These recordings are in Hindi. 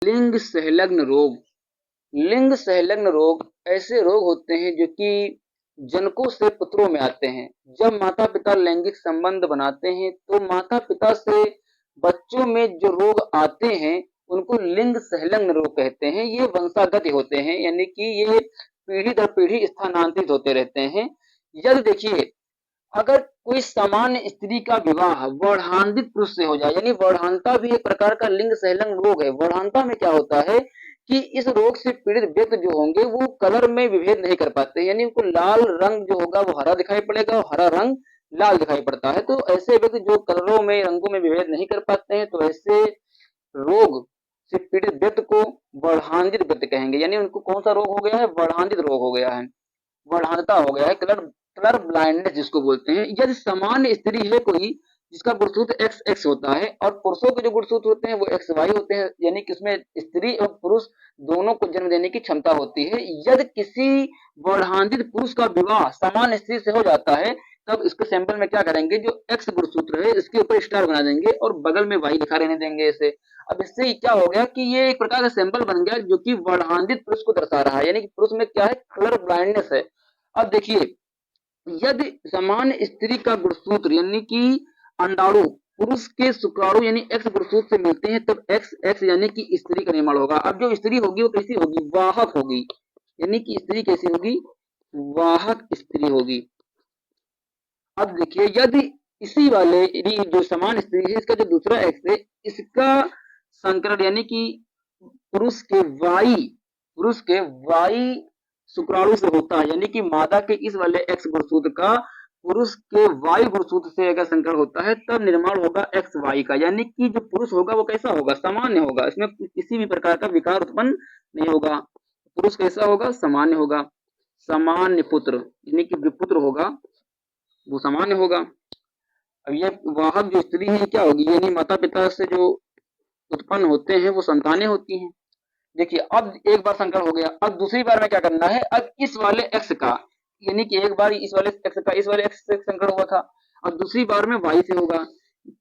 लिंग संलग्न रोग। लिंग संलग्न रोग ऐसे रोग होते हैं जो कि जनकों से पुत्रों में आते हैं। जब माता पिता लैंगिक संबंध बनाते हैं तो माता पिता से बच्चों में जो रोग आते हैं उनको लिंग संलग्न रोग कहते हैं। ये वंशागत होते हैं, यानी कि ये पीढ़ी दर पीढ़ी स्थानांतरित होते रहते हैं। यदि देखिए, अगर कोई सामान्य स्त्री का विवाह वर्णांधित पुरुष से हो जाए, यानी वर्णांता भी एक प्रकार का लिंग संलग्न रोग है। वर्णांता में क्या होता है कि इस रोग से पीड़ित व्यक्ति जो होंगे वो कलर में विभेद नहीं कर पाते, यानी उनको लाल रंग जो होगा वो हरा दिखाई पड़ेगा और हरा रंग लाल दिखाई पड़ता है। तो ऐसे व्यक्ति जो कलरों में रंगों में विभेद नहीं कर पाते हैं, तो ऐसे रोग से पीड़ित व्यक्ति को वर्णांधित व्यक्ति कहेंगे। यानी उनको कौन सा रोग हो गया है? वर्णांधित रोग हो गया है, वर्णांधता हो गया है, कलर कलर ब्लाइंडनेस जिसको बोलते हैं। यदि सामान्य स्त्री है कोई जिसका गुणसूत्र एक्स एक्स होता है और पुरुषों के जो गुणसूत्र होते हैं वो एक्स वाई होते हैं, यानी कि उसमें स्त्री और पुरुष दोनों को जन्म देने की क्षमता होती है। यदि किसी वर्णांधित पुरुष का विवाह सामान्य स्त्री से हो जाता है तब इसके सैंपल में क्या करेंगे, जो एक्स गुणसूत्र है इसके ऊपर स्टार बना देंगे और बगल में वाई लिखा रहने देंगे इसे। अब इससे क्या हो गया कि ये एक प्रकार का सैंपल बन गया जो कि वर्णांधित पुरुष को दर्शा रहा है, यानी कि पुरुष में क्या है? कलर ब्लाइंडनेस है। अब देखिए, यदि सामान्य स्त्री का गुणसूत्र यानी कि अंडाणु पुरुष के शुक्राणु यानी एक्स गुणसूत्र से मिलते हैं तब एक्स एक्स यानी कि स्त्री का निर्माण होगा। अब जो स्त्री होगी वो कैसी होगी? वाहक होगी, यानी कि स्त्री कैसी होगी? वाहक स्त्री होगी। अब देखिए, यदि इसी वाले जो समान स्त्री है इसका जो दूसरा एक्स है इसका संकरण यानी कि पुरुष के वाई शुक्राणु से होता है, यानी कि मादा के इस वाले एक्स गुणसूत्र का पुरुष के वाई गुणसूत्र से अगर संकरण होता है तब निर्माण होगा एक्स वाई का, यानी कि जो पुरुष होगा वो कैसा होगा? सामान्य होगा, इसमें किसी भी प्रकार का विकार उत्पन्न नहीं होगा। पुरुष कैसा होगा? सामान्य होगा। सामान्य पुत्र यानी कि जो पुत्र होगा वो सामान्य होगा। अब ये वाहक जो स्त्री है क्या होगी? यानी माता पिता से जो उत्पन्न होते हैं वो संतानें होती हैं। देखिए, अब एक बार संकरण हो गया, अब दूसरी बार में क्या करना है? अब इस वाले एक्स का, यानी कि एक बार इस वाले एक्स का इस वाले एक्स से संकरण हुआ था, अब दूसरी बार में वाई से होगा,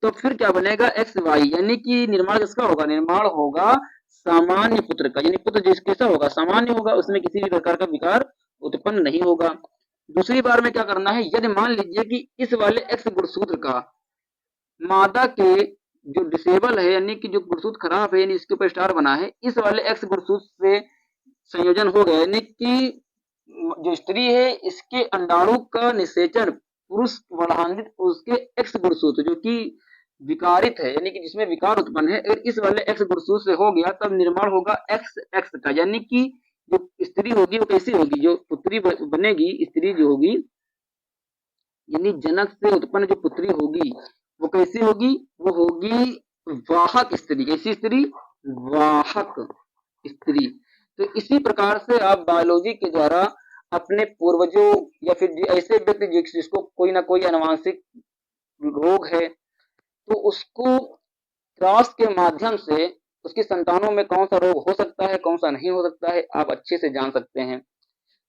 तो फिर क्या बनेगा? एक्स वाई, यानी कि निर्माण किसका होगा? निर्माण होगा सामान्य पुत्र का, यानी पुत्र जिस कैसा होगा? सामान्य होगा, उसमें किसी भी प्रकार का विकार उत्पन्न नहीं होगा। दूसरी बार में क्या करना है? यदि मान लीजिए कि इस वाले एक्स गुणसूत्र का मादा के जो डिसेबल है यानी कि जो गुणसूत्र खराब है यानी इसके ऊपर स्टार बना है, इस वाले एक्स गुणसूत्र से संयोजन हो गया, यानी कि जो स्त्री है इसके अंडाणु का निषेचन पुरुष वर्णांधित पुरुष के एक्स गुणसूत्र जो कि विकारित है यानी कि जिसमें विकार उत्पन्न है, अगर इस वाले एक्स गुणसूत्र से हो गया तब निर्माण होगा एक्स एक्स का, यानी कि जो स्त्री होगी वो कैसी होगी? जो पुत्री बनेगी स्त्री जो होगी, यानी जनक से उत्पन्न जो पुत्री होगी वो कैसी होगी? वो होगी वाहक स्त्री। कैसी स्त्री? वाहक स्त्री। तो इसी प्रकार से आप बायोलॉजी के द्वारा अपने पूर्वजों या फिर ऐसे व्यक्ति जिसको कोई ना कोई आनुवांशिक रोग है तो उसको क्रॉस के माध्यम से उसकी संतानों में कौन सा रोग हो सकता है, कौन सा नहीं हो सकता है, आप अच्छे से जान सकते हैं।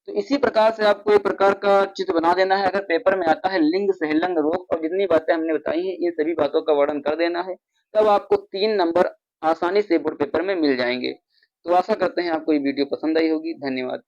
तो इसी प्रकार से आपको एक प्रकार का चित्र बना देना है। अगर पेपर में आता है लिंग संलग्न रोग और जितनी बातें हमने बताई हैं इन सभी बातों का वर्णन कर देना है, तब आपको 3 नंबर आसानी से बोर्ड पेपर में मिल जाएंगे। तो आशा करते हैं आपको ये वीडियो पसंद आई होगी। धन्यवाद।